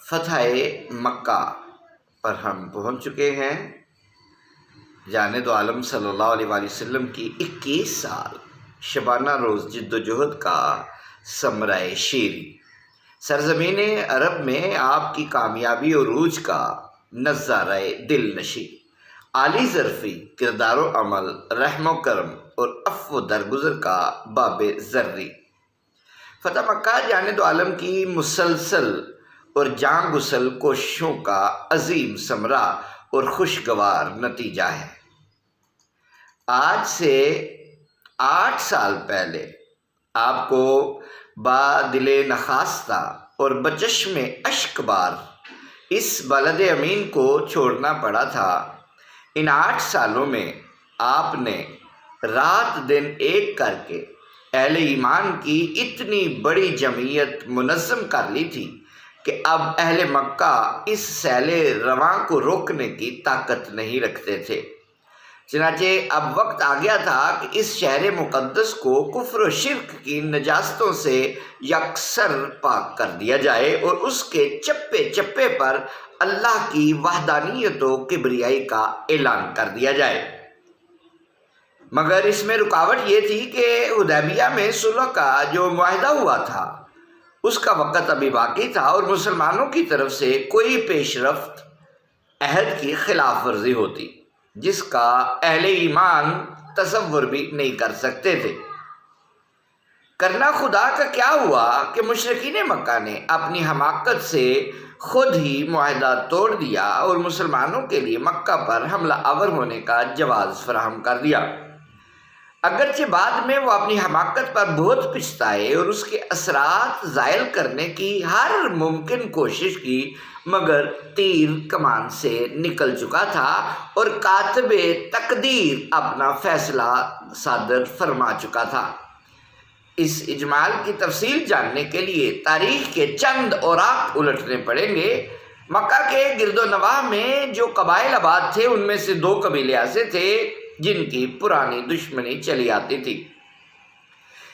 فتح مکہ پر ہم پہنچ چکے ہیں۔ جانب عالم صلی اللہ علیہ وآلہ وسلم کی 21 سال شبانہ روز جد و جہد کا ثمرہ شیری، سرزمین عرب میں آپ کی کامیابی اور عروج کا نظارہ دل نشی، عالی ظرفی، کردار و عمل، رحم و کرم اور عفو و درگزر کا باب ذری۔ فتح مکہ جانب عالم کی مسلسل اور جان گسل کوششوں کا عظیم ثمرہ اور خوشگوار نتیجہ ہے۔ آج سے 8 سال پہلے آپ کو با دل نخواستہ اور بچشم اشک بار اس بلد امین کو چھوڑنا پڑا تھا۔ ان 8 سالوں میں آپ نے رات دن ایک کر کے اہل ایمان کی اتنی بڑی جمعیت منظم کر لی تھی کہ اب اہل مکہ اس سیل رواں کو روکنے کی طاقت نہیں رکھتے تھے۔ چنانچہ اب وقت آ گیا تھا کہ اس شہر مقدس کو کفر و شرک کی نجاستوں سے یکسر پاک کر دیا جائے اور اس کے چپے چپے پر اللہ کی وحدانیت و کبریائی کا اعلان کر دیا جائے۔ مگر اس میں رکاوٹ یہ تھی کہ حدیبیہ میں صلح کا جو معاہدہ ہوا تھا اس کا وقت ابھی باقی تھا اور مسلمانوں کی طرف سے کوئی پیش رفت عہد کی خلاف ورزی ہوتی جس کا اہل ایمان تصور بھی نہیں کر سکتے تھے۔ کرنا خدا کا کیا ہوا کہ مشرکین مکہ نے اپنی حماقت سے خود ہی معاہدہ توڑ دیا اور مسلمانوں کے لیے مکہ پر حملہ آور ہونے کا جواز فراہم کر دیا۔ اگرچہ بعد میں وہ اپنی حماقت پر بہت پچھتائے اور اس کے اثرات زائل کرنے کی ہر ممکن کوشش کی، مگر تیر کمان سے نکل چکا تھا اور کاتب تقدیر اپنا فیصلہ صادر فرما چکا تھا۔ اس اجمال کی تفصیل جاننے کے لیے تاریخ کے چند اوراق الٹنے پڑیں گے۔ مکہ کے گرد و نواح میں جو قبائل آباد تھے ان میں سے 2 قبیلے ایسے تھے جن کی پرانی دشمنی چلی آتی تھی۔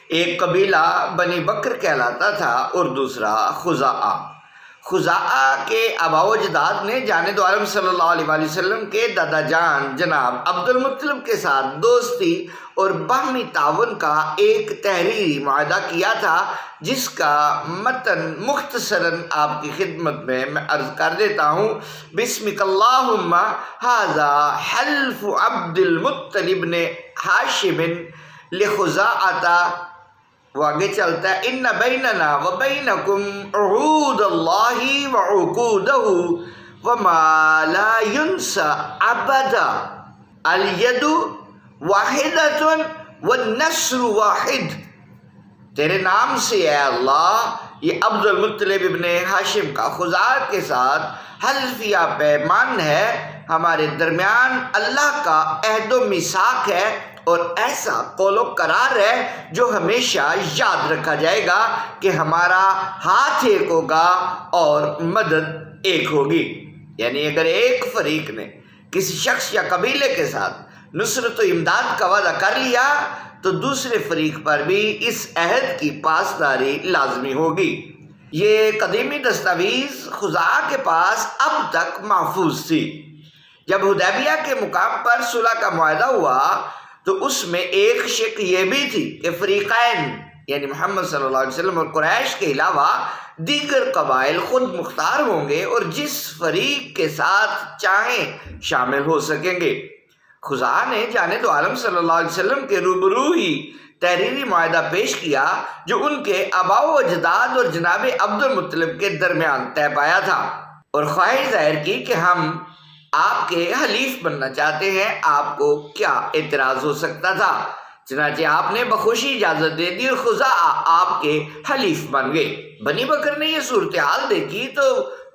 ایک قبیلہ بنی بکر کہلاتا تھا اور دوسرا خزاعہ۔ خزاعہ کے آباء و اجداد نے جانب عالم صلی اللہ علیہ وآلہ وسلم کے دادا جان جناب عبد المطلب کے ساتھ دوستی اور باہمی تعاون کا ایک تحریری معاہدہ کیا تھا، جس کا متن مختصراً آپ کی خدمت میں عرض کر دیتا ہوں۔ بسمک اللہم ھذا حلف عبد المطلب بن ہاشم لخزاعہ، وہ آگے چلتا ہے، ان بیننا و بینکم عہود اللہ و عقودہ وما لا ینسى ابدا، الید واحدۃ والنصر واحد۔ تیرے نام سے اے اللہ، یہ عبد المطلب ابن ہاشم کا خزاعہ کے ساتھ حلفیہ پیمان ہے، ہمارے درمیان اللہ کا عہد و میثاق ہے اور ایسا قول و قرار ہے جو ہمیشہ یاد رکھا جائے گا کہ ہمارا ہاتھ ایک ہوگا اور مدد ایک ہوگی۔ یعنی اگر ایک فریق نے کسی شخص یا قبیلے کے ساتھ نصرت و امداد کا وعدہ کر لیا تو دوسرے فریق پر بھی اس عہد کی پاسداری لازمی ہوگی۔ یہ قدیمی دستاویز خزاعہ کے پاس اب تک محفوظ تھی۔ جب حدیبیہ کے مقام پر صلح کا معاہدہ ہوا تو اس میں ایک شق یہ بھی تھی کہ فریقین یعنی محمد صلی اللہ علیہ وسلم اور قریش کے علاوہ دیگر قبائل خود مختار ہوں گے اور جس فریق کے ساتھ چاہیں شامل ہو سکیں گے۔ خزاعہ نے جانب عالم صلی اللہ علیہ وسلم کے روبرو ہی تحریری معاہدہ پیش کیا جو ان کے آباء و اجداد اور جناب عبد المطلب کے درمیان طے پایا تھا، اور خواہش ظاہر کی کہ ہم آپ کے حلیف بننا چاہتے ہیں، آپ کو کیا اعتراض ہو سکتا تھا؟ چنانچہ آپ نے بخوشی اجازت دے دی اور خزاعہ آپ کے حلیف بن گئے۔ بنی بکر نے یہ صورتحال دیکھی تو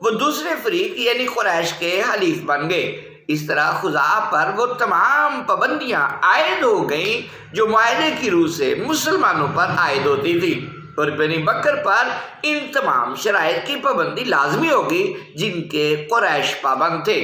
وہ دوسرے فریق یعنی قریش کے حلیف بن گئے۔ اس طرح خزاعہ پر وہ تمام پابندیاں عائد ہو گئیں جو معاہدے کی روح سے مسلمانوں پر عائد ہوتی تھی، اور بنی بکر پر ان تمام شرائط کی پابندی لازمی ہوگی جن کے قریش پابند تھے۔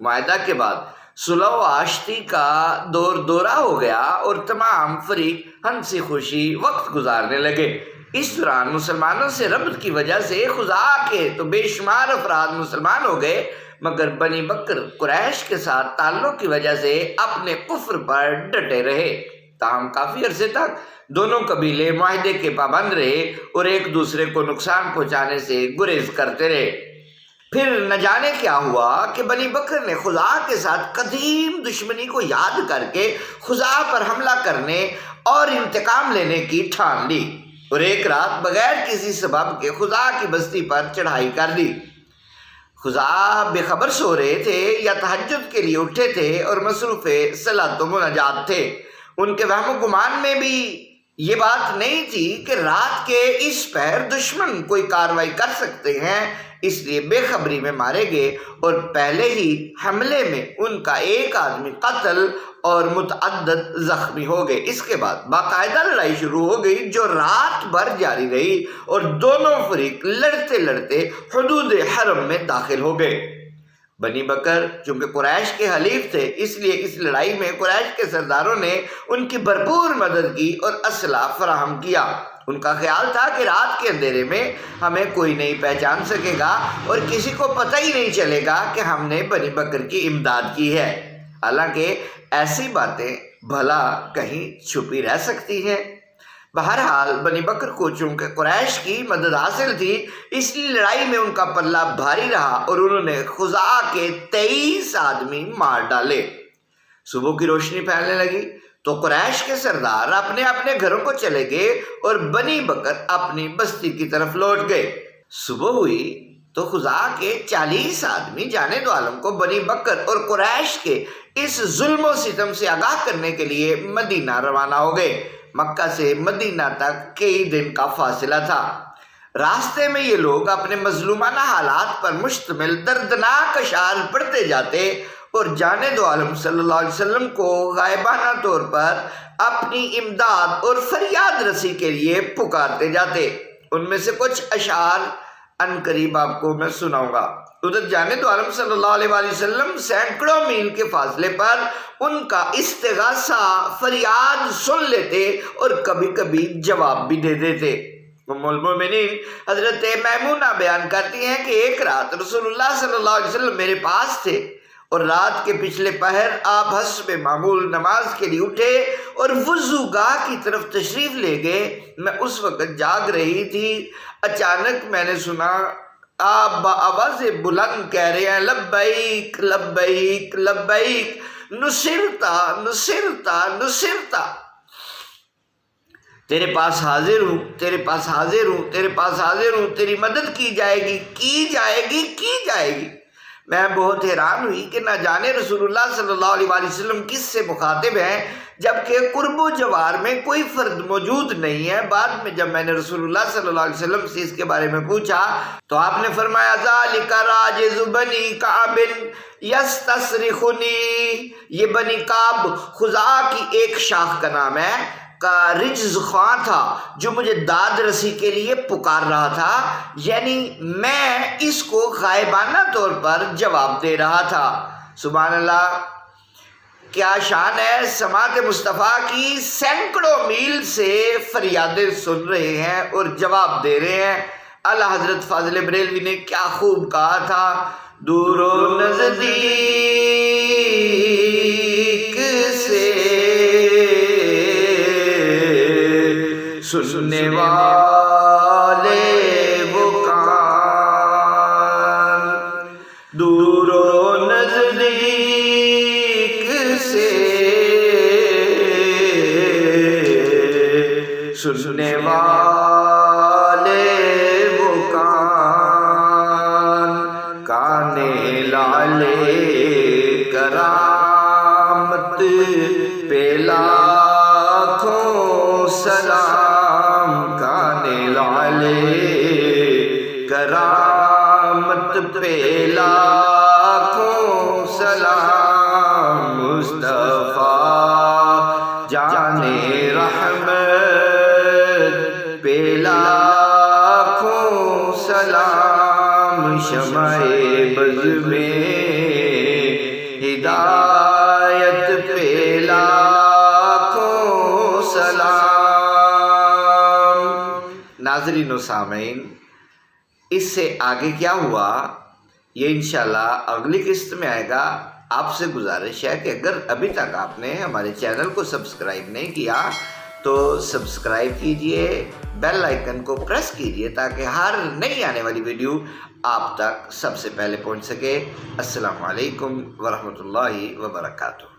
معاہدہ کے بعد صلح و آشتی کا دور دورہ ہو گیا اور تمام فریق ہنسی خوشی وقت گزارنے لگے۔ اس دوران مسلمانوں سے ربط کی وجہ سے خزاعہ کے تو بے شمار افراد مسلمان ہو گئے، مگر بنی بکر قریش کے ساتھ تعلق کی وجہ سے اپنے کفر پر ڈٹے رہے۔ تاہم کافی عرصے تک دونوں قبیلے معاہدے کے پابند رہے اور ایک دوسرے کو نقصان پہنچانے سے گریز کرتے رہے۔ پھر نہ جانے کیا ہوا کہ بنی بکر نے خزاعہ کے ساتھ قدیم دشمنی کو یاد کر کے خزاعہ پر حملہ کرنے اور انتقام لینے کی ٹھان لی اور ایک رات بغیر کسی سبب کے خزاعہ کی بستی پر چڑھائی کر دی۔ خزاعہ بے خبر سو رہے تھے یا تہجد کے لیے اٹھے تھے اور مصروف صلاۃ و مناجات تھے۔ ان کے وہم و گمان میں بھی یہ بات نہیں تھی کہ رات کے اس پہر دشمن کوئی کارروائی کر سکتے ہیں، اس لیے بے خبری میں مارے گئے اور پہلے ہی حملے میں ان کا ایک آدمی قتل اور متعدد زخمی ہو گئے۔ اس کے بعد باقاعدہ لڑائی شروع ہو گئی جو رات بھر جاری رہی اور دونوں فریق لڑتے لڑتے حدود حرم میں داخل ہو گئے۔ بنی بکر چونکہ قریش کے حلیف تھے، اس لیے اس لڑائی میں قریش کے سرداروں نے ان کی بھرپور مدد کی اور اسلحہ فراہم کیا۔ ان کا خیال تھا کہ رات کے اندھیرے میں ہمیں کوئی نہیں پہچان سکے گا اور کسی کو پتہ ہی نہیں چلے گا کہ ہم نے بنی بکر کی امداد کی ہے۔ حالانکہ ایسی باتیں بھلا کہیں چھپی رہ سکتی ہیں۔ بہرحال بنی بکر کو چونکہ قریش کی مدد حاصل تھی، اس لیے لڑائی میں ان کا پلہ بھاری رہا اور انہوں نے خزاعہ کے 23 آدمی مار ڈالے۔ صبح کی روشنی پھیلنے لگی تو قریش کے سردار اپنے اپنے گھروں کو چلے گئے اور بنی بکر اپنی بستی کی طرف لوٹ گئے۔ صبح ہوئی تو خزاعہ کے 40 آدمی جانب عالم کو بنی بکر اور قریش کے اس ظلم و ستم سے آگاہ کرنے کے لیے مدینہ روانہ ہو گئے۔ مکہ سے مدینہ تک کئی دن کا فاصلہ تھا۔ راستے میں یہ لوگ اپنے مظلومانہ حالات پر مشتمل دردناک اشعار پڑھتے جاتے اور جانب عالم صلی اللہ علیہ وسلم کو غائبانہ طور پر اپنی امداد اور فریاد رسی کے لیے پکارتے جاتے۔ ان میں سے کچھ اشعار عنقریب آپ کو میں سناؤں گا۔ ادھر جانب عالم صلی اللہ علیہ وآلہ وسلم سینکڑوں میل کے فاصلے پر ان کا استغاثہ فریاد سن لیتے اور کبھی کبھی جواب بھی دے دیتے۔ ام المومنین حضرت میمونہ بیان کرتی ہیں کہ ایک رات رسول اللہ صلی اللہ علیہ وسلم میرے پاس تھے اور رات کے پچھلے پہر آپ حسب معمول نماز کے لیے اٹھے اور وضوگاہ کی طرف تشریف لے گئے۔ میں اس وقت جاگ رہی تھی، اچانک میں نے سنا آپ بآواز بلند کہہ رہے ہیں لبیک لبیک لبیک نصرتا نصرتا نصرتا، تیرے پاس حاضر ہوں، تیرے پاس حاضر ہوں، تیرے پاس حاضر ہوں، تیری مدد کی جائے گی، کی جائے گی، کی جائے گی۔ میں بہت حیران ہوئی کہ نہ جانے رسول اللہ صلی اللہ علیہ وآلہ وسلم کس سے مخاطب ہیں جبکہ قرب و جوار میں کوئی فرد موجود نہیں ہے۔ بعد میں جب میں نے رسول اللہ صلی اللہ علیہ وسلم سے اس کے بارے میں پوچھا تو آپ نے فرمایا ذالک راجز بنی کعب یستصرخنی، یہ بنی کعب خزاعہ کی ایک شاخ کا نام ہے کا رجز خواں تھا جو مجھے داد رسی کے لیے پکار رہا تھا، یعنی میں اس کو غائبانہ طور پر جواب دے رہا تھا۔ سبحان اللہ، کیا شان ہے سماعت مصطفیٰ کی، سینکڑوں میل سے فریادیں سن رہے ہیں اور جواب دے رہے ہیں۔ اعلیٰ حضرت فاضل بریلوی نے کیا خوب کہا تھا، دور و نزدیک سے سننے والے وہ کان، دور و نزدیک سے سننے والے وہ کان، کانے لالے کرامت پہ لاکھوں سلام، کانے لالے کرامت پہ لاکھوں سلام، مصطفیٰ جانے رحمت پہ لاکھوں سلام، شمع بز میں ہدایت پہ لاکھوں سلام۔ ناظرین و سامعین، اس سے آگے کیا ہوا یہ انشاءاللہ اگلی قسط میں آئے گا۔ آپ سے گزارش ہے کہ اگر ابھی تک آپ نے ہمارے چینل کو سبسکرائب نہیں کیا تو سبسکرائب کیجئے، بیل آئیکن کو پریس کیجئے تاکہ ہر نئی آنے والی ویڈیو آپ تک سب سے پہلے پہنچ سکے۔ السلام علیکم ورحمۃ اللہ وبرکاتہ۔